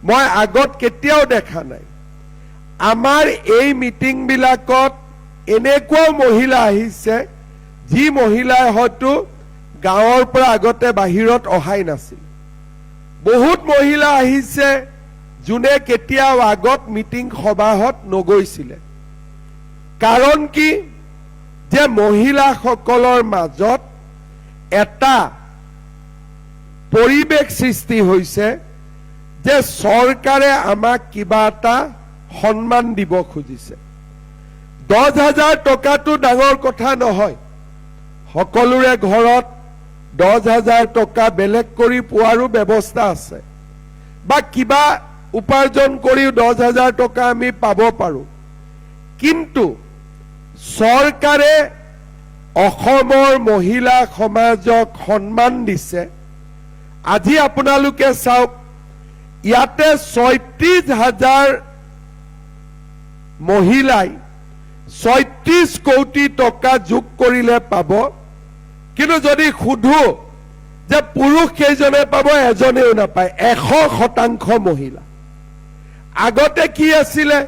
মই আগত কেতিয়াও দেখা নাই। আমাৰ এই মিটিংবিলাকত এনেকুৱাও মহিলা আহিছে যি মহিলাই হয়তো গাঁৱৰ পৰা আগতে বাহিৰত অহাই নাছিল। বহুত মহিলা আহিছে যোনে কেতিয়াও আগত মিটিং সভাহত নগৈছিলে। কাৰণ কি যে মহিলাসকলৰ মাজত এটা পৰিৱেশ সৃষ্টি হৈছে যে চৰকাৰে আমাক কিবা এটা সন্মান দিব খুজিছে। 10,000 টকাটো ডাঙৰ কথা নহয়। সকলোৰে ঘৰত 10,000 টকা বেলেগ কৰি পোৱাৰো ব্যৱস্থা আছে, বা কিবা উপাৰ্জন কৰিও 10,000 টকা আমি পাব পাৰোঁ। কিন্তু চৰকাৰে অসমৰ মহিলা সমাজক সন্মান দিছে। আজি আপোনালোকে চাওক, ইয়াতে 36,000 মহিলাই 36 কোটি টকা যোগ কৰিলে পাব। কিন্তু যদি সোধো যে পুৰুষ কেইজনে পাব, এজনেও নাপায়। 100% মহিলা। আগতে কি আছিলে?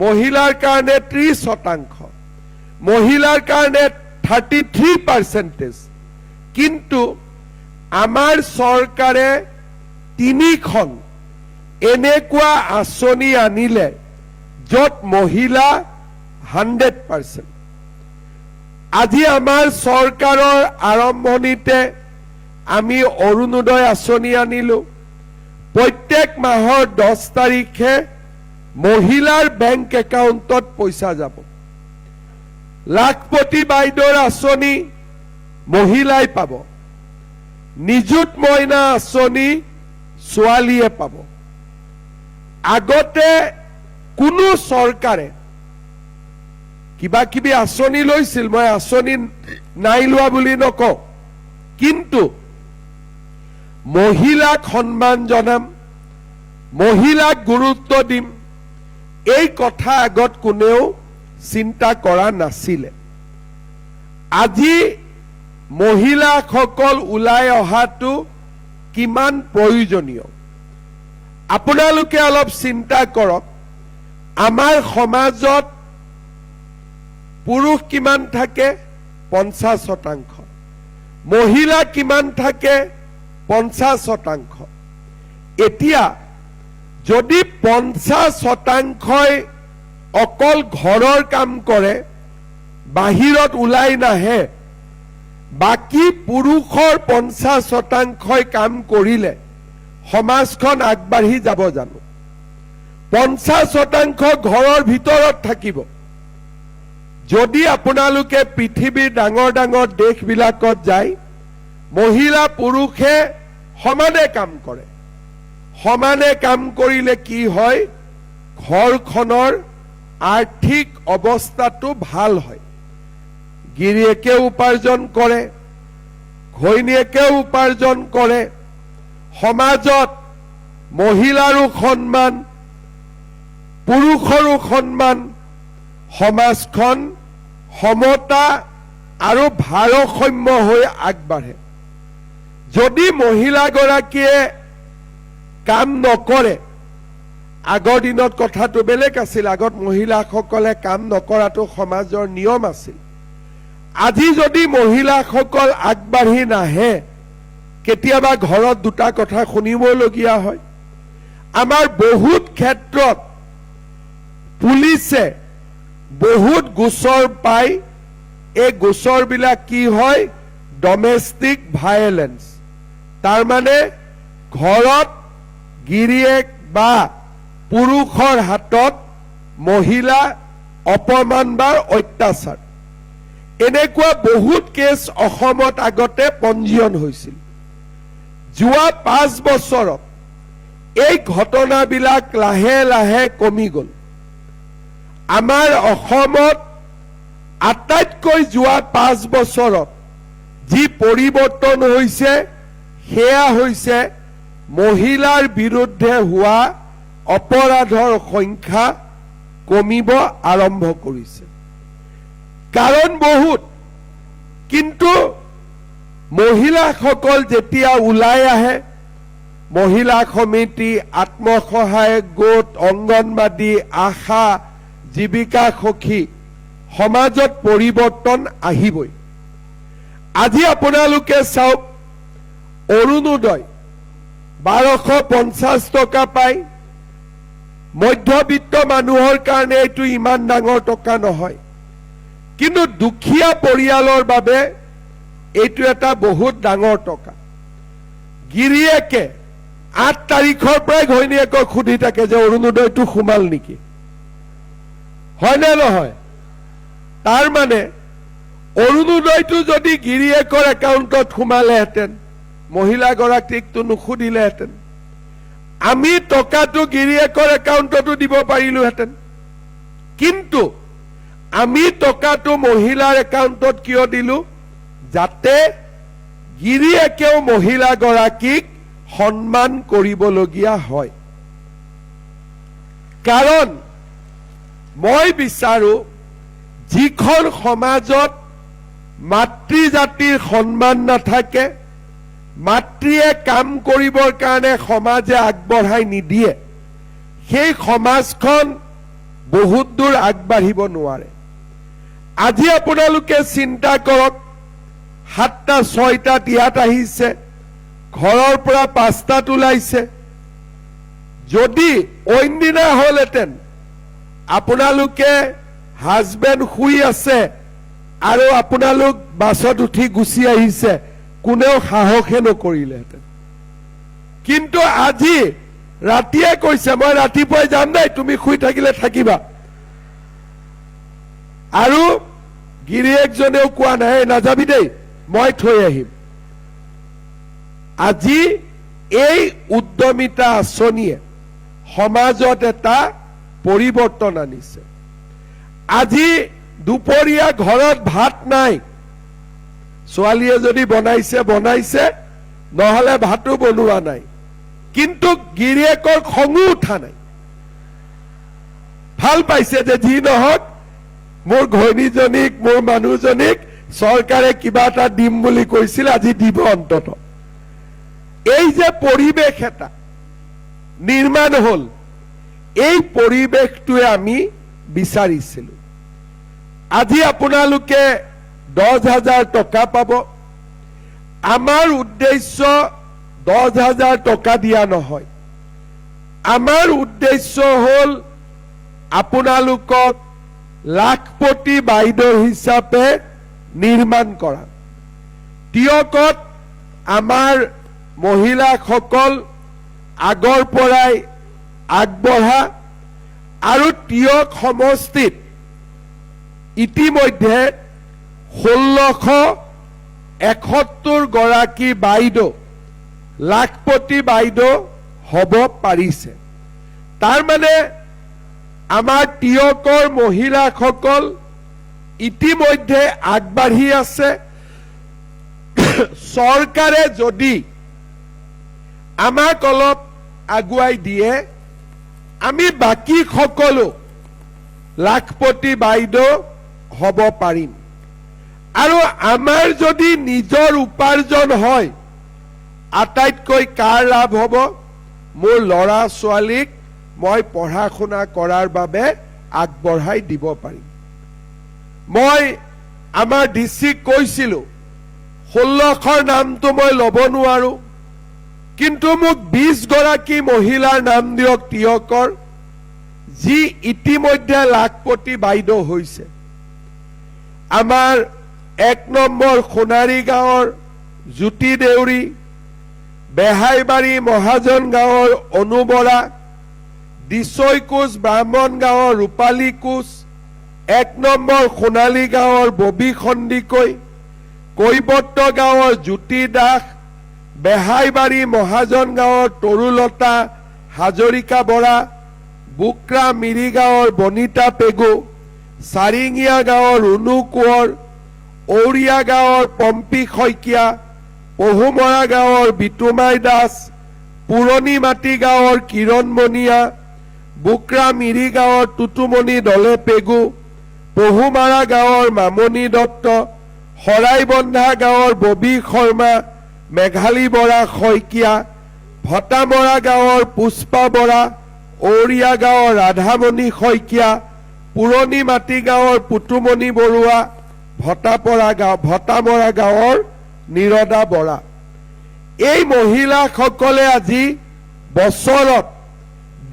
মহিলাৰ কাৰণে 30%, মহিলাৰ কাৰণে 33%। কিন্তু আমাৰ চৰকাৰে 3খন এনেকুৱা আঁচনি আনিলে য'ত মহিলা 100%। আজি আমাৰ চৰকাৰৰ আৰম্ভণিতে আমি অৰুণোদয় আঁচনি আনিলো। প্ৰত্যেক মাহৰ 10 তাৰিখে মহিলাৰ বেংক একাউণ্টত পইচা যাব। লাখপতি বাইদেউৰ আঁচনি মহিলাই পাব। নিযুত মইনা আঁচনি ছোৱালীয়ে পাব। আগতে কোনো চৰকাৰে কিবা কিবি আঁচনি লৈছিল, মই আঁচনি নাই লোৱা বুলি নকওঁ, কিন্তু মহিলাক সন্মান জনাম, মহিলাক গুৰুত্ব দিম, এই কথা আগত কোনেও চিন্তা কৰা নাছিলে। আজি মহিলাসকল ওলাই অহাটো কিমান প্ৰয়োজনীয় আপোনালোকে অলপ চিন্তা কৰক। আমাৰ সমাজত পুৰুষ কিমান থাকে? 50%। মহিলা কিমান থাকে? 50%। এতিয়া যদি 50%ই অকল ঘৰৰ কাম কৰে, বাহিৰত ওলাই নাহে, বাকী পুৰুষৰ 50%ই কাম কৰিলে সমাজখন আগবাঢ়ি যাব জানো? 50% ঘৰৰ ভিতৰত থাকিব। যদি আপোনালোকে পৃথিৱীৰ ডাঙৰ ডাঙৰ দেশবিলাকত যায়, মহিলা পুৰুষে সমানে কাম কৰে। সমানে কাম কৰিলে কি হয়? ঘৰখনৰ আৰ্থিক অৱস্থাটো ভাল হয়। গিৰিয়েকে উপাৰ্জন কৰে, ঘৈণীয়েকেও উপাৰ্জন কৰে। সমাজত মহিলাৰো সন্মান, পুৰুষৰো সন্মান, সমাজখন সমতা আৰু ভাৰসাম্য হৈ আগবাঢ়ে। যদি মহিলাগৰাকীয়ে কাম নকৰে, আগৰ দিনত কথাটো বেলেগ আছিল। আগত মহিলাসকলে কাম নকৰাটো সমাজৰ নিয়ম আছিল। আজি যদি মহিলাসকল আগবাঢ়ি নাহে, কেতিয়াবা ঘৰত দুটা কথা শুনিবলগীয়া হয়। আমাৰ বহুত ক্ষেত্ৰত পুলিচে বহুত গোচৰ পায়। এই গোচৰবিলাক কি হয়? ডমেষ্টিক ভায়েলেন্স। তাৰমানে ঘৰত গিৰিয়েক বা পুৰুষৰ হাতত মহিলা অপমান বা অত্যাচাৰ, এনেকুৱা বহুত কেছ অসমত আগতে পঞ্জীয়ন হৈছিল। যোৱা 5 বছৰত এই ঘটনাবিলাক লাহে লাহে কমি গ'ল। আমাৰ অসমত আটাইতকৈ যোৱা 5 বছৰত যি পৰিৱৰ্তন হৈছে, সেয়া হৈছে মহিলাৰ বিৰুদ্ধে হোৱা অপৰাধৰ সংখ্যা কমিব আৰম্ভ কৰিছে। কাৰণ বহুত, কিন্তু মহিলাসকল যেতিয়া ওলাই আহে, মহিলা সমিতি, আত্মসহায়ক গোট, অংগনবাদী, আশা, জীৱিকা সখী, সমাজত পৰিৱৰ্তন আহিবই। আজি আপোনালোকে চাওক, অৰুণোদয় 1250 টকা পায়। মধ্যবিত্ত মানুহৰ কাৰণে এইটো ইমান ডাঙৰ টকা নহয়, কিন্তু দুখীয়া পৰিয়ালৰ বাবে এইটো এটা বহুত ডাঙৰ টকা। গিৰিয়েকে 8 তাৰিখৰ পৰাই ঘৈণীয়েকক সুধি থাকে যে অৰুণোদয়টো সোমাল নেকি, হয় নে নহয়? তাৰ মানে অৰুণোদয়টো যদি গিৰিয়েকৰ একাউণ্টত সোমালেহেঁতেন, মহিলাগৰাকীকটো নুসুধিলেহেঁতেন। আমি টকাটো গিৰিয়েকৰ একাউণ্টতো দিব পাৰিলোহেঁতেন, কিন্তু আমি টকাটো মহিলাৰ একাউণ্টত কিয় দিলো? যাতে গিৰিয়েকেও মহিলাগৰাকীক সন্মান কৰিবলগীয়া হয়। কাৰণ মই বিচাৰো, যিখন সমাজত মাতৃজাতিৰ সন্মান নাথাকে, মাতৃয়ে কাম কৰিবৰ কাৰণে সমাজে আগবঢ়াই নিদিয়ে, সেই সমাজখন বহুত দূৰ আগবাঢ়িব নোৱাৰে। আজি আপোনালোকে চিন্তা কৰক, 7টা 6টাত ইয়াত আহিছে, ঘৰৰ পৰা 5টাত ওলাইছে। যদি অইন দিনা হ'লহেঁতেন, আপোনালোকে হাজবেণ্ড শুই আছে আৰু আপোনালোক বাছত উঠি গুচি আহিছে, কোনেও সাহসে নকৰিলেহেঁতেন। কিন্তু আজি ৰাতিয়ে কৈছে, মই ৰাতিপুৱাই যাম দেই, তুমি শুই থাকিলে থাকিবা। আৰু গিৰিয়েকজনেও কোৱা নাই, নাযাবি দেই, মই থৈ আহিম। আজি এই উদ্যমিতা আঁচনিয়ে সমাজত এটা পৰিৱৰ্তন আনিছে। আজি দুপৰীয়া ঘৰত ভাত নাই, ছোৱালীয়ে যদি বনাইছে বনাইছে, নহলে ভাতো বনোৱা নাই, কিন্তু গিৰিয়েকৰ খঙো উঠা নাই। ভাল পাইছে যে যি নহওক, মোৰ ঘৈণীজনীক, মোৰ মানুহজনীক চৰকাৰে কিবা এটা দিম বুলি কৈছিল, আজি দিব অন্তত। এই যে পৰিৱেশ এটা নিৰ্মাণ হল, এই পৰিৱেশটোৱে আমি বিচাৰিছিলো। আজি আপোনালোকে 10,000 টকা পাব। আমাৰ উদ্দেশ্য 10,000 টকা দিয়া নহয়, আমাৰ উদ্দেশ্য হল আপোনালোকক লাখপতি বাইদেউ হিচাপে নিৰ্মাণ কৰা। টিয়কত আমাৰ মহিলাসকল আগৰ পৰাই আগবঢ়া, আৰু টিয়ক সমষ্টিত ইতিমধ্যে 1671 গৰাকী বাইদেউ লাখপতি বাইদেউ হ'ব পাৰিছে। তাৰ মানে আমাৰ টিয়কৰ মহিলাসকল ইতিমধ্যে আগবাঢ়ি আছে। চৰকাৰে যদি আমাক অলপ আগুৱাই দিয়ে, আমি বাকী সকলো লাখপতি বাইদেউ হ'ব পাৰিম। আৰু আমাৰ যদি নিজৰ উপাৰ্জন হয়, আটাইতকৈ কাৰ লাভ হ'ব? মোৰ ল'ৰা ছোৱালীক মই পঢ়া শুনা কৰাৰ বাবে আগবঢ়াই দিব পাৰিম। মই আমাৰ ডিচিক কৈছিলো, 16ৰ নামটো মই ল'ব নোৱাৰো, কিন্তু মোক 20 গৰাকী মহিলাৰ নাম দিয়ক টিয়কৰ, যি ইতিমধ্যে লাখপতি বাইদেউ হৈছে। আমাৰ 1 নম্বৰ সোণাৰী গাঁৱৰ জ্যোতি দেউৰী, বেহাইবাৰী মহাজন গাঁৱৰ অনু বৰা, দিছৈ কোচ ব্ৰাহ্মণ গাঁৱৰ ৰূপালী কোচ, 1 নম্বৰ সোণালী গাঁৱৰ ববী সন্দিকৈ, কৈবত্য গাঁৱৰ জ্যোতি দাস, বেহাইবাৰী মহাজন গাঁৱৰ তৰুলতা হাজৰিকা বৰা, বুকৰা মিৰি গাঁৱৰ বনিতা পেগু, চাৰিঙীয়া গাঁৱৰ ৰুণু কোঁৱৰ, ঔৰিয়া গাঁৱৰ পম্পী শইকীয়া, পহুমৰা গাঁৱৰ বিতুমাই দাস, পুৰণি মাটি গাঁৱৰ কিৰণ মণিয়া, বুকৰা মিৰি গাঁৱৰ টুটুমণি দলে পেগু, পহুমাৰা গাঁৱৰ মামণি দত্ত, শৰাইবন্ধা গাঁৱৰ ববী শৰ্মা, মেঘালী বৰা শইকীয়া, ভটামৰা গাঁৱৰ পুষ্পা বৰা, ঔৰিয়া গাঁৱৰ ৰাধামণি শইকীয়া, পুৰণি মাটি গাঁৱৰ পুতুমণি বৰুৱা, ভটামৰা গাঁৱৰ নিৰদা বৰা। এই মহিলাসকলে আজি বছৰত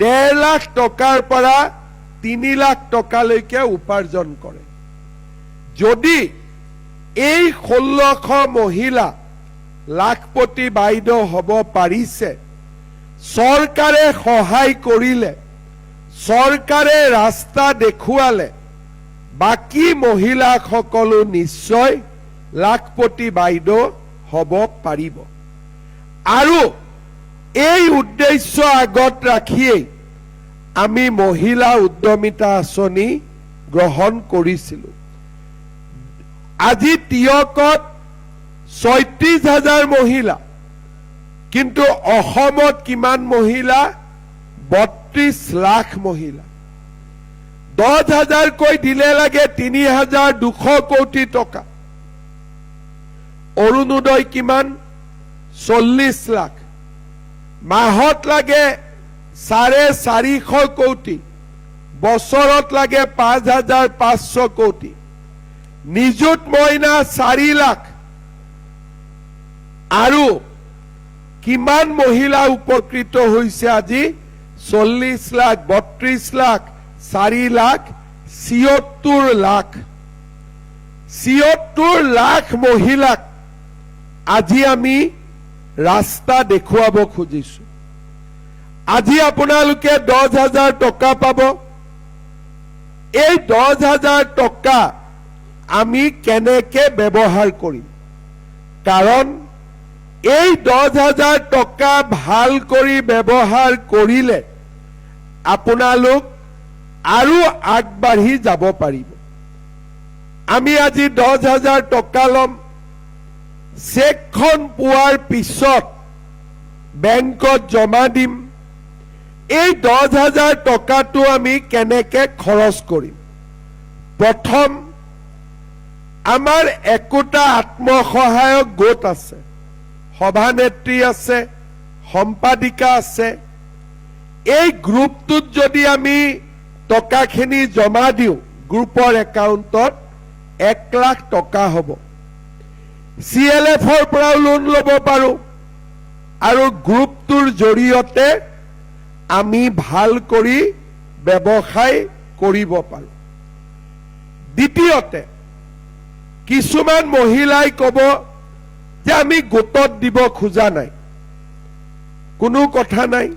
1.5 লাখ টকাৰ পৰা 3 লাখ টকালৈকে উপাৰ্জন কৰে। যদি এই 1600 মহিলা লাখপতি বাইদেউ হ'ব পাৰিছে, চৰকাৰে সহায় কৰিলে, চৰকাৰে ৰাস্তা দেখুৱালে, বাকী মহিলাসকলো নিশ্চয় লাখপতি বাইদেউ হ'ব পাৰিব। আৰু এই উদ্দেশ্য আগত ৰাখিয়েই আমি মহিলা উদ্যমিতা আঁচনি গ্ৰহণ কৰিছিলোঁ। আজি টিয়কত 36,000 মহিলা, কিন্তু অসমত কিমান মহিলা? 32 লাখ মহিলা। 10,000 কৈ দিলে লাগে 3,200 কোটি টকা। অৰুণোদয় কিমান? 40 লাখ। মাহত লাগে 450 কোটি, বছৰত লাগে 5,500 কোটি। নিযুত মইনা 4 লাখ। আৰু কিমান মহিলা উপকৃত হৈছে আজি? 40 লাখ, 32 লাখ, 4 লাখ, 76 লাখ। 76 লাখ মহিলাক আজি আমি ৰাস্তা দেখুৱাব খুজিছো। আজি আপোনালোকে 10,000 টকা পাব। এই 10,000 টকা আমি কেনেকে ব্যৱহাৰ কৰিম? কাৰণ এই 10,000 টকা ভাল কৰি ব্যৱহাৰ কৰিলে আপোনালোক আৰু আগবাঢ়ি যাব পাৰিব। আমি আজি 10,000 টকা ল'ম, চেকখন পোৱাৰ পিছত বেংকত জমা দিম। এই 10,000 টকাটো আমি কেনেকে খৰচ কৰিম? প্ৰথম, আমাৰ একোটা আত্মসহায়ক গোট আছে, সভানেত্ৰী আছে, সম্পাদিকা আছে। এই গ্ৰুপটোত যদি আমি টকাখিনি জমা দিওঁ, গ্ৰুপৰ একাউণ্টত 1 লাখ টকা হ'ব। CLFৰ পৰাও লোন ল'ব পাৰোঁ আৰু গ্ৰুপটোৰ জৰিয়তে আমি ভাল কৰি ব্যৱসায় কৰিব পাৰোঁ। দ্বিতীয়তে, কিছুমান মহিলাই ক'ব যে আমি গোটত দিব খোজা নাই। কোনো কথা নাই,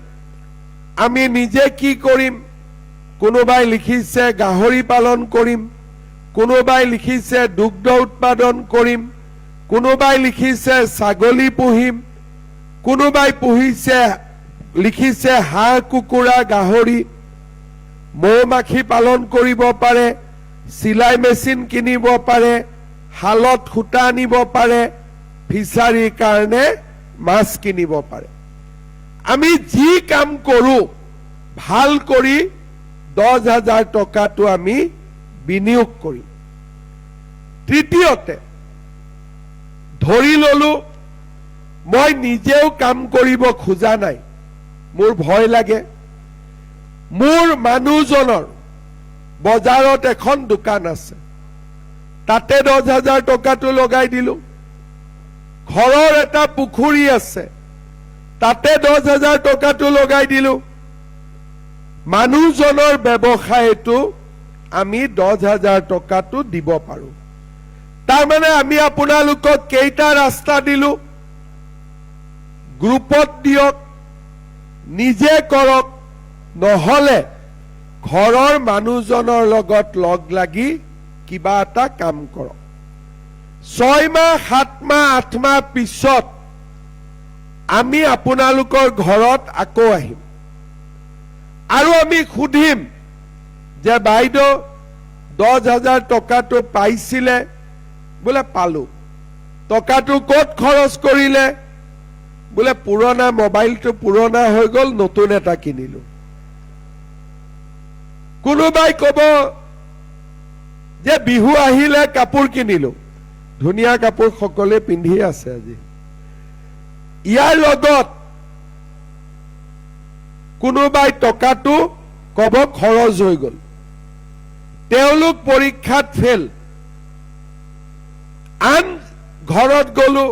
আমি নিজে কি কৰিম? কোনোবাই লিখিছে গাহৰি পালন কৰিম, কোনোবাই লিখিছে দুগ্ধ উৎপাদন কৰিম, কোনোবাই লিখিছে ছাগলী পুহিম, কোনোবাই লিখিছে হাঁহ কুকুৰা গাহৰি, মৌ-মাখি পালন কৰিব পাৰে, চিলাই মেচিন কিনিব পাৰে, শালত সূতা আনিব পাৰে, ফিচাৰীৰ কাৰণে মাছ কিনিব পাৰে। আমি যি কাম কৰোঁ ভাল কৰি 10,000 টকাটো আমি বিনিয়োগ কৰিম। তৃতীয়তে, ধৰি ললো মই নিজেও কাম কৰিব খোজা নাই, মোৰ ভয় লাগে। মোৰ মানুহজনৰ বজাৰত এখন দোকান আছে, তাতে 10,000 টকাটো লগাই দিলো। ঘৰৰ এটা পুখুৰী আছে, তাতে 10,000 টকাটো লগাই দিলো। মানুহজনৰ ব্যৱসায়টো আমি 10,000 টকাটো দিব পাৰো। তাৰমানে আমি আপোনালোকক কেইটা ৰাস্তা দিলো? গ্ৰুপত দিয়ক, নিজে কৰক, নহলে ঘৰৰ মানুহজনৰ লগত লগ লাগি কিবা এটা কাম কৰক। 6 মাহ, 7 মাহ, 8 মাহ পিছত আমি আপোনালোকৰ ঘৰত আকৌ আহিম আৰু আমি সুধিম যে বাইদেউ 10,000 টকাটো পাইছিলে? বোলে পালো। টকাটো ক'ত খৰচ কৰিলে? বোলে পুৰণা মোবাইলটো পুৰণা হৈ গ'ল, নতুন এটা কিনিলো। কোনোবাই ক'ব যে বিহু আহিলে কাপোৰ কিনিলো। ধুনীয়া কাপোৰ সকলোৱে পিন্ধি আছে আজি। ইয়াৰ লগত কোনোবাই টকাটো কব খৰচ হৈ গ'ল, তেওঁলোক পৰীক্ষাত ফেল। আন ঘৰত গলো,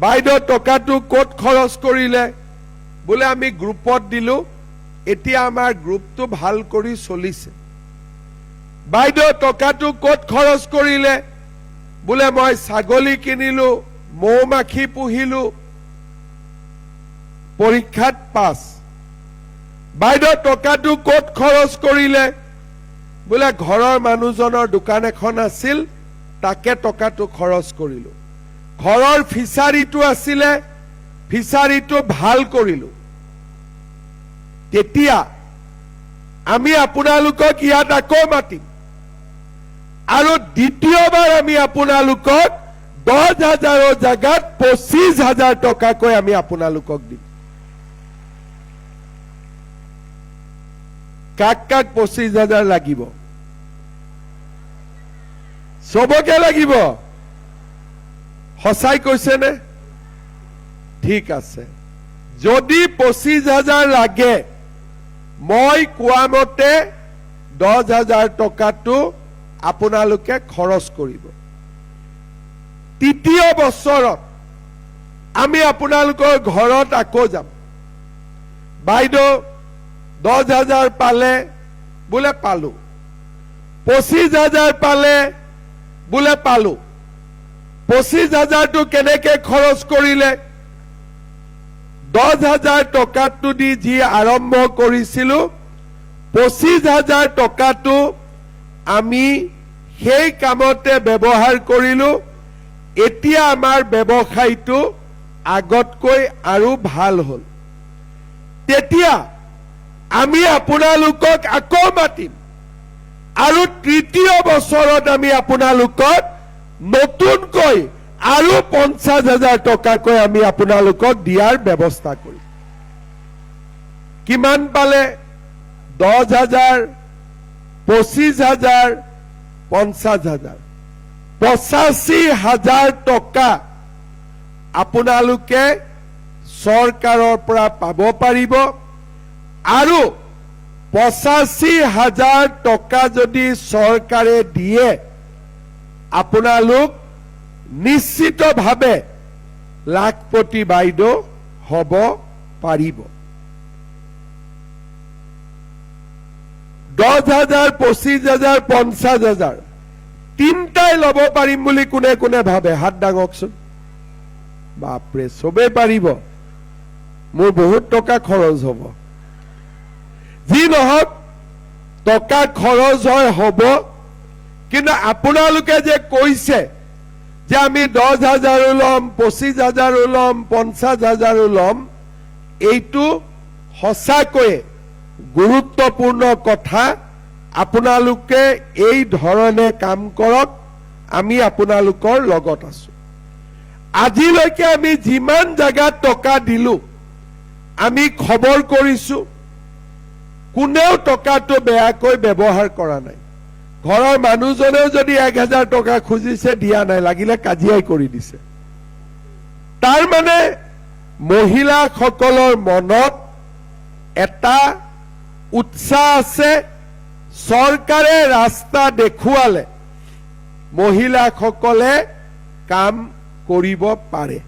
বাইদেউ টকাটো ক'ত খৰচ কৰিলে? বোলে আমি গ্ৰুপত দিলো, এতিয়া আমাৰ গ্ৰুপটো ভাল কৰি চলিছে। বাইদেউ টকাটো ক'ত খৰচ কৰিলে? বোলে মই ছাগলী কিনিলো, মৌ মাখি পুহিলো, পৰীক্ষাত পাছ। বাইদেউ টকাটো ক'ত খৰচ কৰিলে? বোলে ঘৰৰ মানুহজনৰ দোকান এখন আছিল, তাকে টকাটো খৰচ কৰিলো। ঘৰৰ ফিচাৰীটো আছিলে, ফিচাৰীটো ভাল কৰিলো। তেতিয়া আমি আপোনালোকক ইয়াত আকৌ মাতিম আৰু দ্বিতীয়বাৰ আমি আপোনালোকক 10,000ৰ জাগাত 25,000 টকাকৈ আমি আপোনালোকক দিম। কাক কাক 25,000 লাগিব? চবকে লাগিব? সঁচাই কৈছেনে? ঠিক আছে, যদি 25,000 লাগে, মই কোৱা মতে 10,000 টকাটো আপোনালোকে খৰচ কৰিব। তৃতীয় বছৰত আমি আপোনালোকৰ ঘৰত আকৌ যাম। বাইদেউ 10,000 পালে? বোলে পালো। 25,000 পালে? বোলে পালো। 25,000টো কেনেকে খৰচ কৰিলে? 10,000 টকাটো দি যি আৰম্ভ কৰিছিলো, 25,000 টকাটো আমি সেই কামতে ব্যৱহাৰ কৰিলো। এতিয়া আমাৰ ব্যৱসায়টো আগতকৈ আৰু ভাল হ'ল। তেতিয়া আমি আপোনালোকক আকৌ মাতিম আৰু তৃতীয় বছৰত আমি আপোনালোকক নতুনকৈ আৰু 50,000 টকাকৈ আমি আপোনালোকক দিয়াৰ ব্যৱস্থা কৰিম। কিমান পালে? 10,000, 25,000, 50,000, 85,000 টকা আপোনালোকে চৰকাৰৰ পৰা পাব পাৰিব। আৰু 85,000 টকা যদি চৰকাৰে দিয়ে, আপোনালোক নিশ্চিতভাৱে লাখপতি বাইদেউ হ'ব পাৰিব। 10,000, 25,000, 50,000 তিনটাই ল'ব পাৰিম বুলি কোনে কোনে ভাবে? হাত দাঙকচোন। বাপৰে, চবেই পাৰিব? মোৰ বহুত টকা খৰচ হ'ব। যি নহওক, টকা খৰচ হয় হ'ব, কিন্তু আপোনালোকে যে কৈছে যে আমি 10,000 ল'ম, 25,000 ল'ম, 50,000 ল'ম, এইটো সঁচাকৈয়ে গুৰুত্বপূৰ্ণ কথা। আপোনালোকে এই ধৰণে কাম কৰক, আমি আপোনালোকৰ লগত আছো। আজিলৈকে আমি যিমান জাগাত টকা দিলো, আমি খবৰ কৰিছো, কোনেও টকাটো বেয়াকৈ ব্যৱহাৰ কৰা নাই। ঘৰৰ মানুহজনেও যদি 1,000 টকা খুজিছে, দিয়া নাই, লাগিলে কাজিয়াই কৰি দিছে। তাৰ মানে মহিলাসকলৰ মনত এটা উৎসাহ আছে। চৰকাৰে ৰাস্তা দেখুৱালে মহিলাসকলে কাম কৰিব পাৰে,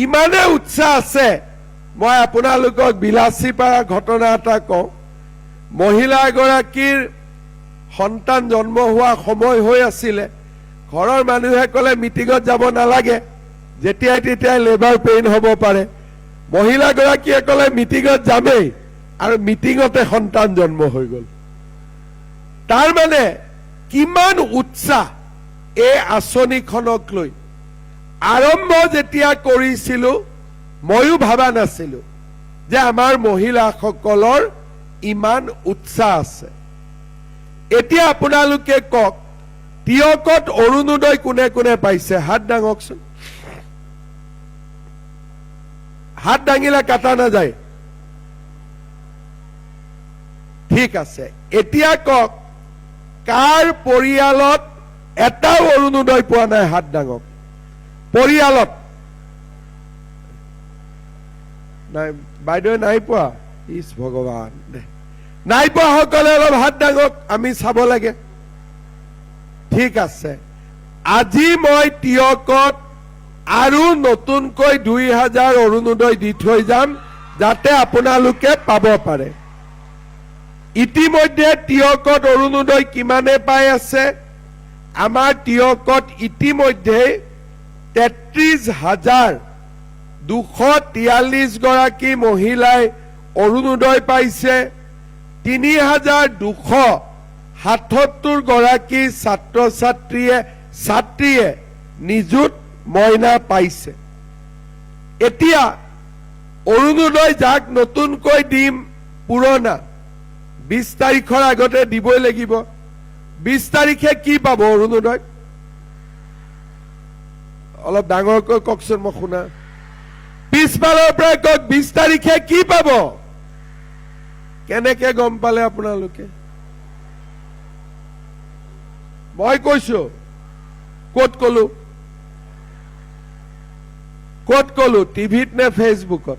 ইমানে উৎসাহ আছে। মই আপোনালোকক বিলাসীপাৰা ঘটনা এটা কওঁ। মহিলা এগৰাকীৰ সন্তান জন্ম হোৱা সময় হৈ আছিলে। ঘৰৰ মানুহে ক'লে মিটিঙত যাব নালাগে, যেতিয়াই তেতিয়াই লেবাৰ পেইন হ'ব পাৰে। মহিলাগৰাকীয়ে ক'লে মিটিঙত যামেই, আৰু মিটিঙতে সন্তান জন্ম হৈ গ'ল। তাৰ মানে কিমান উৎসাহ এই আঁচনিখনক লৈ। আৰম্ভ যেতিয়া কৰিছিলো, ময়ো ভাবা নাছিলো যে আমাৰ মহিলাসকলৰ ইমান উৎসাহ আছে। এতিয়া আপোনালোকে কওক, তিয়কত অৰুণোদয় কোনে কোনে পাইছে? হাত দাঙকচোন। হাত দাঙিলে কাটা নাযায়। ঠিক আছে, এতিয়া কওক, কাৰ পৰিয়ালত এটাও অৰুণোদয় পোৱা নাই? হাত দাঙক। পৰিয়ালত নাই, বাইদেউ নাই পোৱা? ইছ ভগৱান নাই পোৱা সকলে অলপ হাত দাঙক, আমি চাব লাগে। ঠিক আছে, আজি মই টিয়কত আৰু নতুনকৈ 2000 অৰুণোদয় দি থৈ যাম, যাতে আপোনালোকে পাব পাৰে। ইতিমধ্যে টিয়কত অৰুণোদয় কিমানে পাই আছে? আমাৰ টিয়কত ইতিমধ্যে 33,243 গৰাকী মহিলাই অৰুণোদয় পাইছে। 3,277 গৰাকী ছাত্ৰ ছাত্ৰীয়ে নিযুত মইনা পাইছে। এতিয়া অৰুণোদয় যাক নতুনকৈ দিম, পুৰণা 20 তাৰিখৰ আগতে দিবই লাগিব। 20 তাৰিখে কি পাব অৰুণোদয়? অলপ ডাঙৰকৈ কওকচোন, মই শুনা। পিছফালৰ পৰা কওক, 20 তাৰিখে কি পাব? কেনেকে গম পালে আপোনালোকে? মই কৈছো, ক'ত কলো? ক'ত কলো? টিভিত নে ফেচবুকত?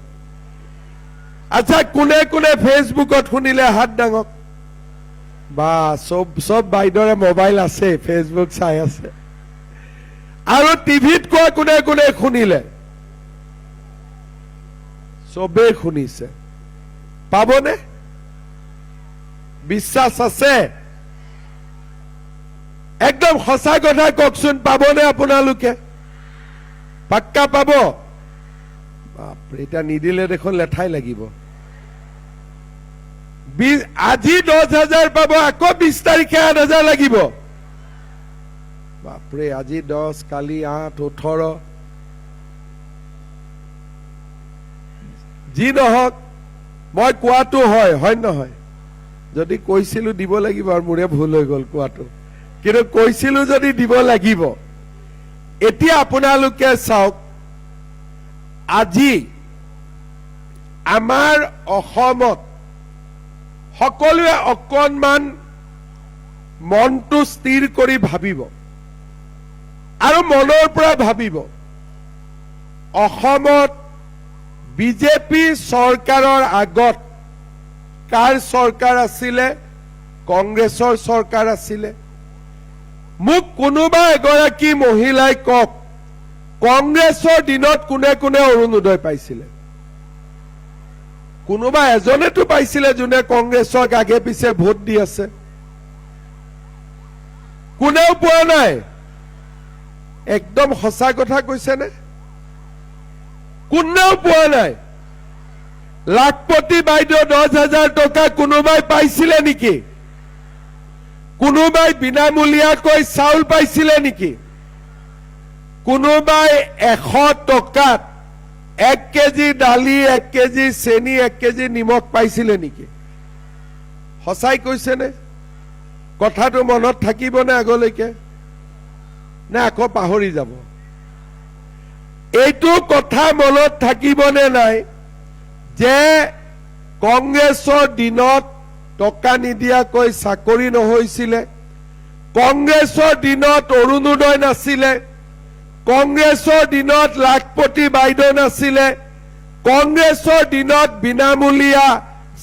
আচ্ছা, কোনে কোনে ফেচবুকত শুনিলে হাত দাঙক। বা সব বাইদেউৰে মোবাইল আছে, ফেচবুক চাই আছে। আৰু টিভিত কোৱা কোনে কোনে শুনিলে? চবেই শুনিছে। পাবনে? বিশ্বাস আছে? একদম সঁচা কথা কওকচোন, পাবনে আপোনালোকে? পাক্কা পাব? বাপৰে, এতিয়া নিদিলে দেখোন লেঠাই লাগিব। আজি 10,000 পাব, আকৌ 20 তাৰিখে 8,000 লাগিব। বাপৰে, আজি 10, কালি 8, 18। যি নহওক, মই কোৱাটো হয় নহয়? যদি কৈছিলো দিব লাগিব, আৰু মোৰে ভুল হৈ গল কোৱাটো, কিন্তু কৈছিলো যদি দিব লাগিব। এতিয়া আপোনালোকে চাওক, আজি আমাৰ অসমত সকলোৱে অকণমান মনটো স্থিৰ কৰি ভাবিব, আৰু মনৰ পৰা ভাবিব, অসমত বিজেপি চৰকাৰৰ আগত কাৰ চৰকাৰ আছিলে? কংগ্ৰেছৰ চৰকাৰ আছিলে। মোক কোনোবা এগৰাকী মহিলাই কওক, কংগ্ৰেছৰ দিনত কোনে কোনে অৰুণোদয় পাইছিলে? কোনোবা এজনেতো পাইছিলে, যোনে কংগ্ৰেছক আগে পিছে ভোট দি আছে। কোনেও পোৱা নাই। একদম সঁচা কথা কৈছেনে? কোনেও পোৱা নাই। লাখপতি বাইদেউ 10,000 টকা কোনোবাই পাইছিলে নেকি? কোনোবাই বিনামূলীয়াকৈ চাউল পাইছিলে নেকি? কোনোবাই 100 টকাত 1 কেজি দালি, 1 কেজি চেনি, 1 কেজি নিমখ পাইছিলে নেকি? সঁচাই কৈছেনে? কথাটো মনত থাকিবনে আগলৈকে, নে আকৌ পাহৰি যাব? এইটো কথা মনত থাকিবনে নাই যে কংগ্ৰেছৰ দিনত টকা নিদিয়াকৈ চাকৰি নহৈছিলে, কংগ্ৰেছৰ দিনত অৰুণোদয় নাছিলে, কংগ্ৰেছৰ দিনত লাখপতি বাইদেউ নাছিলে, কংগ্ৰেছৰ দিনত বিনামূলীয়া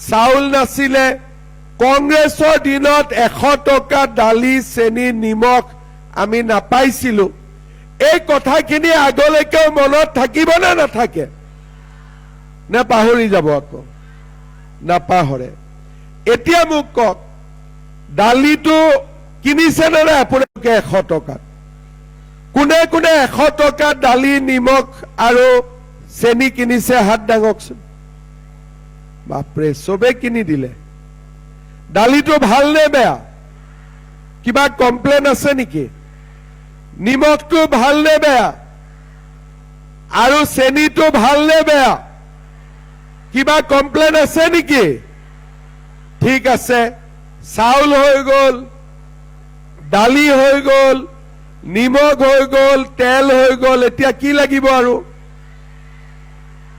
চাউল নাছিলে, কংগ্ৰেছৰ দিনত 100 টকা দালি, চেনি, নিমখ আমি নাপাইছিলো। এই কথাখিনি আগলৈকেও মনত থাকিব নে নাথাকে? নে পাহৰি যাব আকৌ? নাপাহৰে। এতিয়া মোক কওক, দালিটো কিনিছে নে নাই আপোনালোকে 100 টকাত? কোনে কোনে 100 টকাত দালি, নিমখ আৰু চেনি কিনিছে? হাত দাঙকচোন। বাপৰে, চবে কিনি দিলে। দালিটো ভাল নে বেয়া? কিবা কমপ্লেইন আছে নেকি? নিমখটো ভাল নে বেয়া? আৰু চেনিটো ভাল নে বেয়া? কিবা কমপ্লেইন আছে নেকি? ঠিক আছে, চাউল হৈ গল, দালি হৈ গল, নিমখ হৈ গল, তেল হৈ গল, এতিয়া কি লাগিব আৰু?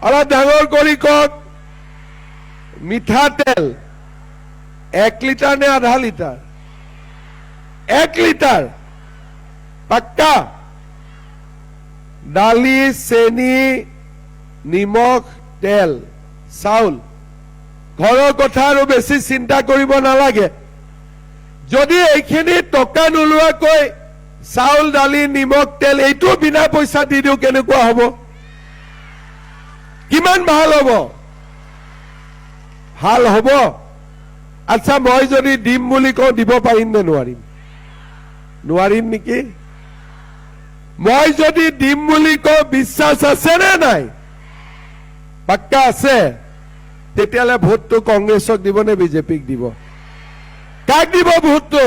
অলপ ডাঙৰ কৰি কওক। মিঠাতেল 1 লিটাৰ নে আধা লিটাৰ? 1 লিটাৰ পাক্কা। দালি, চেনি, নিমখ, তেল, চাউল ঘৰৰ কথা আৰু বেছি চিন্তা কৰিব নালাগে। যদি এইখিনি টকা নোলোৱাকৈ চাউল দালি নিমখ তেল এইটো বিনা পইচা দি দিওঁ কেনেকুৱা হ'ব? কিমান ভাল হ'ব? ভাল হ'ব? আচ্ছা, মই যদি দিম বুলি কওঁ দিব পাৰিম নে নোৱাৰিম? নোৱাৰিম নেকি? মই যদি দিম বুলি কওঁ বিশ্বাস আছে নে নাই? পাক্কা আছে? তেতিয়াহ'লে ভোটটো কংগ্ৰেছক দিব নে বিজেপিক দিব? কাক দিব ভোটটো?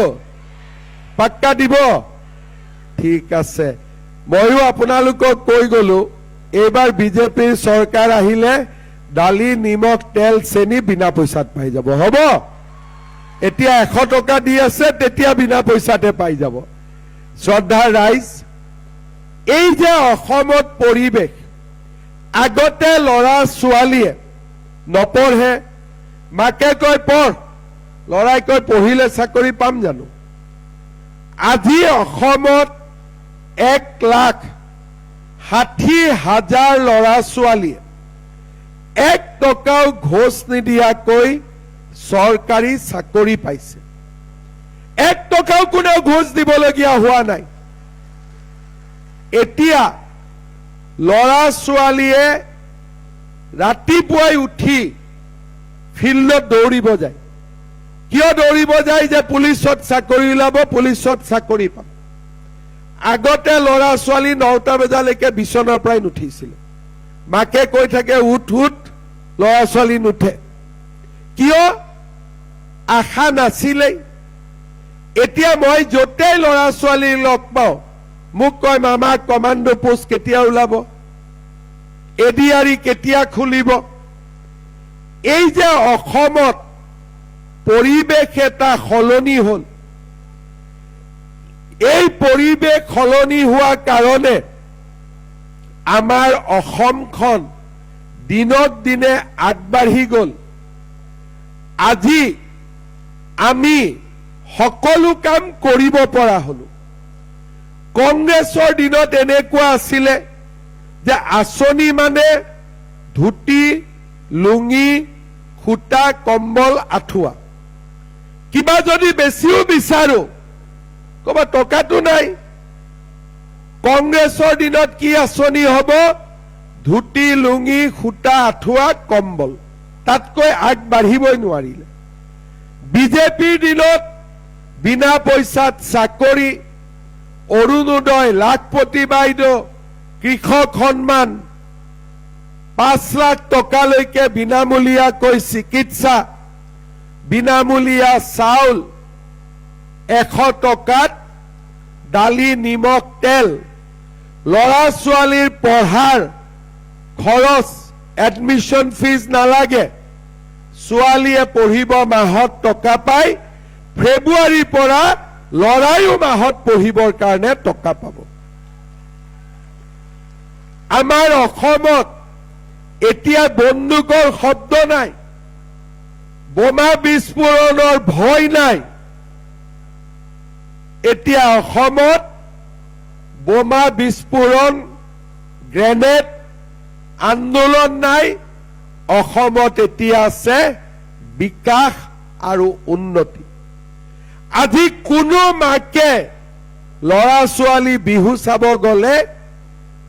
পাক্কা দিব? ঠিক আছে, ময়ো আপোনালোকক কৈ গলো এইবাৰ বিজেপিৰ চৰকাৰ আহিলে দালি নিমখ তেল চেনি বিনা পইচাত পাই যাব। হ'ব? এতিয়া 100 টকা দি আছে, তেতিয়া বিনা পইচাতে পাই যাব। শ্ৰদ্ধাৰ ৰাইজ, এই যে অসমত পৰিৱেশ, আগতে ল'ৰা ছোৱালীয়ে নপঢ়ে, মাকে কয় পঢ়, ল'ৰাই কয় পঢ়িলে চাকৰি পাম জানো? আজি অসমত 1,60,000 ল'ৰা ছোৱালীয়ে 1 টকাও ঘোষ নিদিয়াকৈ চৰকাৰী চাকৰি পাইছে। 1 টকাও কোনেও ঘোষ দিবলগীয়া হোৱা নাই। এতিয়া ল'ৰা ছোৱালীয়ে ৰাতিপুৱাই উঠি ফিল্ডত দৌৰিব যায়। কিয় দৌৰিব যায়? যে পুলিচত চাকৰি ওলাব, পুলিচত চাকৰি পাম। আগতে ল'ৰা ছোৱালী 9টা বজালৈকে বিচনাৰ পৰাই নুঠিছিলে। মাকে কৈ থাকে উঠ উঠ, ল'ৰা ছোৱালী নুঠে। কিয়? আশা নাছিলেই। এতিয়া মই য'তেই ল'ৰা ছোৱালী লগ পাওঁ মোক কয় মামা কমাণ্ডো পোষ্ট কেতিয়া ওলাব, এডিআৰই কেতিয়া খুলিব? এই যে অসমত পৰিৱেশ এটা সলনি হ'ল, এই পৰিৱেশ সলনি হোৱাৰ কাৰণে আমাৰ অসমখন দিনক দিনে আগবাঢ়ি গ'ল। আজি আমি সকলো কাম কৰিব পৰা হলো। কংগ্ৰেছৰ দিনত এনেকুৱা আছিলে যে আঁচনি মানে ধুতি লুঙি সূতা কম্বল আঁঠুৱা। কিবা যদি বেছিও বিচাৰো ক'বা টকাটো নাই। কংগ্ৰেছৰ দিনত কি আঁচনি হ'ব? ধুতি লুঙি সূতা আঁঠুৱা কম্বল, তাতকৈ আগবাঢ়িবই নোৱাৰিলে। বিজেপিৰ দিনত বিনা পইচাত চাকৰি, অৰুণোদয়, লাখপতি বাইদেউ, কৃষক সন্মান, 5 লাখ টকালৈকে বিনামূলীয়াকৈ চিকিৎসা, বিনামূলীয়া চাউল, 100 টকাত দালি নিমখ তেল, ল'ৰা ছোৱালীৰ পঢ়াৰ খৰচ, এডমিশ্যন ফিজ নালাগে, ছোৱালীয়ে পঢ়িব মাহত টকা পায়, ফেব্ৰুৱাৰীৰ পৰা ল'ৰাইও মাহত পঢ়িবৰ কাৰণে টকা পাব। আমাৰ অসমত এতিয়া বন্দুকৰ শব্দ নাই, বোমা বিস্ফোৰণৰ ভয় নাই। এতিয়া অসমত বোমা বিস্ফোৰণ, গ্ৰেনেড আন্দোলন নাই। অসমত এতিয়া আছে বিকাশ আৰু উন্নতি। আজি কোনো মাকে ল'ৰা ছোৱালী বিহু চাব গ'লে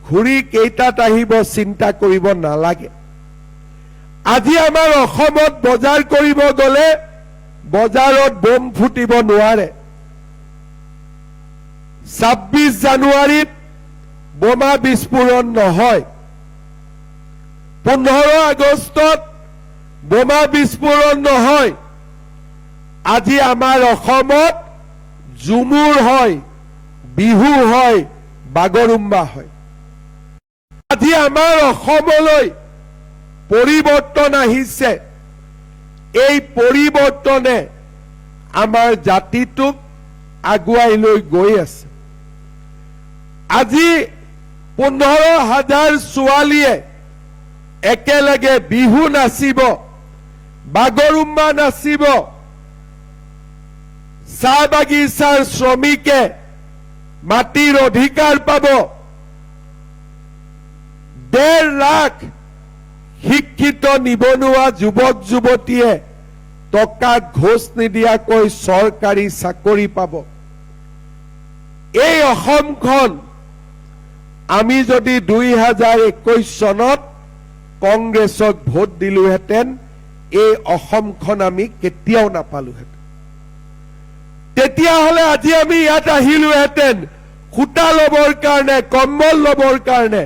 ঘূৰি কেইটাত আহিব চিন্তা কৰিব নালাগে। আজি আমাৰ অসমত বজাৰ কৰিব গ'লে বজাৰত বোম ফুটিব নোৱাৰে। 26 জানুৱাৰীত বোমা বিস্ফোৰণ নহয়, 15 আগষ্টত বোমা বিস্ফোৰণ নহয়। আজি আমাৰ অসমত ঝুমুৰ হয়, বিহু হয়, বাগৰুম্বা হয়। আজি আমাৰ অসমলৈ পৰিৱৰ্তন আহিছে। এই পৰিৱৰ্তনে আমাৰ জাতিটোক আগুৱাই লৈ গৈ আছে। আজি 15,000 ছোৱালীয়ে একেলগে বিহু নাচিব, বাগৰুম্বা নাচিব। চাহ বাগিচাৰ শ্ৰমিকে মাটিৰ অধিকাৰ পাব। 1.5 লাখ শিক্ষিত নিবনুৱা যুৱক যুৱতীয়ে টকা ঘোষ নিদিয়াকৈ চৰকাৰী চাকৰি পাব। এই অসমখন আমি যদি 2021 চনত কংগ্ৰেছক ভোট দিলোহেঁতেন, এই অসমখন আমি কেতিয়াও নাপালোহেঁতেন। তেতিয়াহ'লে আজি আমি ইয়াত আহিলোহেঁতেন সূতা ল'বৰ কাৰণে, কম্বল ল'বৰ কাৰণে।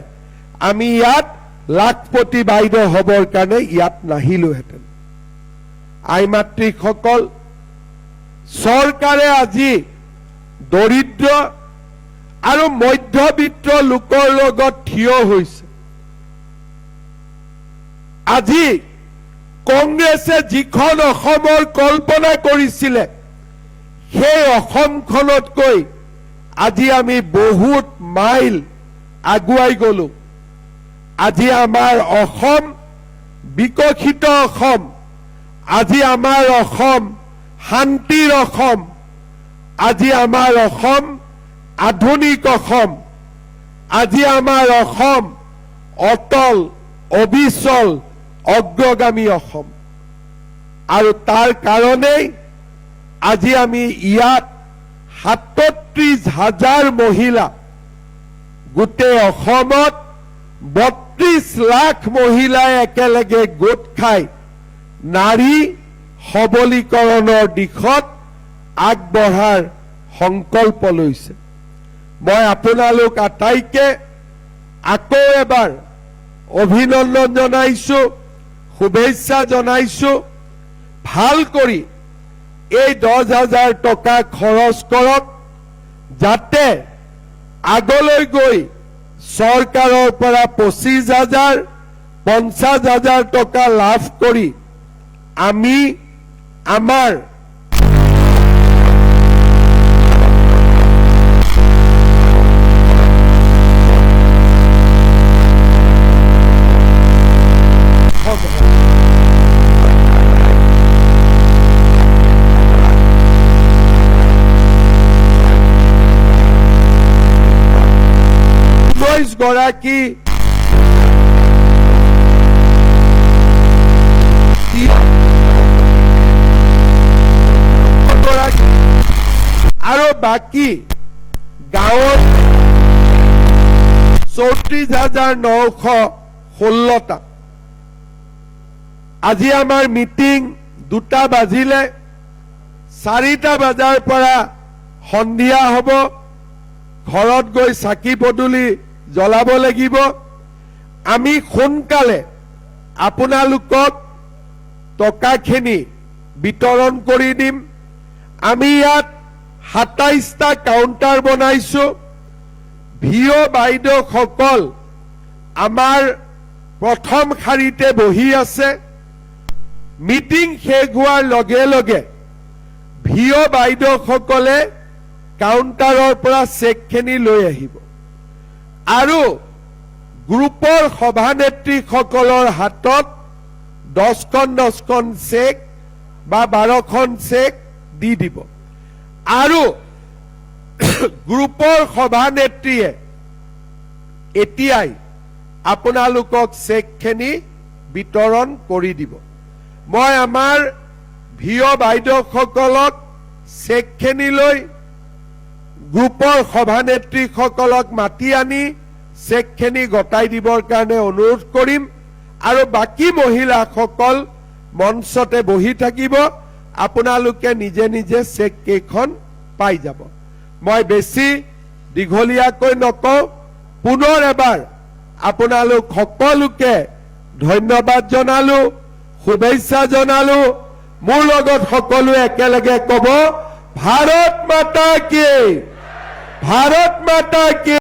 আমি ইয়াত লাখপতি বাইদেউ হ'বৰ কাৰণে ইয়াত নাহিলোহেঁতেন। আই মাতৃসকল, চৰকাৰে আজি দৰিদ্ৰ আৰু মধ্যবিত্ত লোকৰ লগত থিয় হৈছে। আজি কংগ্ৰেছে যিখন অসমৰ কল্পনা কৰিছিলে, সেই অসমখনতকৈ আজি আমি বহুত মাইল আগুৱাই গলো। আজি আমাৰ অসম বিকশিত অসম, আজি আমাৰ অসম শান্তিৰ অসম, আজি আমাৰ অসম আধুনিক অসম, আজি আমাৰ অসম অটল অবিচল অগ্ৰগামী অসম। আৰু তাৰ কাৰণেই আজি আমি ইয়াত 37,000 মহিলা, গোটেই অসমত 32 লাখ মহিলাই একেলগে গোট খাই নাৰী সবলীকৰণৰ দিশত আগবঢ়াৰ সংকল্প লৈছে। মই আপোনালোক আটাইকে আকৌ এবাৰ অভিনন্দন জনাইছো, শুভেচ্ছা জনাইছো। ভাল কৰি এই 10,000 টকা খৰচ কৰক, যাতে আগলৈ গৈ চৰকাৰৰ পৰা 25,000, 50,000 টকা লাভ কৰি আমি আমাৰ গৰাকী আৰু বাকী গাঁৱত 34,916টা। আজি আমাৰ মিটিং 2টা বাজিলে, 4টা বজাৰ পৰা সন্ধিয়া হ'ব। ঘৰত গৈ চাকি পদূলি জ্বলাব লাগিব। আমি সোনকালে আপোনালোকক টকাখিনি বিতৰণ কৰি দিম। আমি ইয়াত 27টা কাউণ্টাৰ বনাইছো। ভিঅ বাইদেউসকল আমাৰ প্ৰথম শাৰীতে বহি আছে। মিটিং শেষ হোৱাৰ লগে লগে ভিঅ বাইদেউসকলে কাউণ্টাৰৰ পৰা চেকখিনি লৈ আহিব আৰু গ্ৰুপৰ সভানেত্ৰীসকলৰ হাতত 10খন চেক বা 12খন চেক দি দিব আৰু গ্ৰুপৰ সভানেত্ৰীয়ে এতিয়াই আপোনালোকক চেকখিনি বিতৰণ কৰি দিব। মই আমাৰ ভিঅ বাইদেউসকলক চেকখিনি লৈ গ্ৰুপৰ সভানেত্ৰীসকলক মাতি আনি চেকখিনি গতাই দিবৰ কাৰণে অনুৰোধ কৰিম আৰু বাকী মহিলাসকল মঞ্চতে বহি থাকিব। আপোনালোকে নিজে নিজে চেক কেইখন পাই যাব। মই বেছি দীঘলীয়াকৈ নকওঁ, পুনৰ এবাৰ আপোনালোক সকলোকে ধন্যবাদ জনালো, শুভেচ্ছা জনালো। মোৰ লগত সকলোৱে একেলগে ক'ব, ভাৰত মাতা কি, ভাৰত মাতা কি।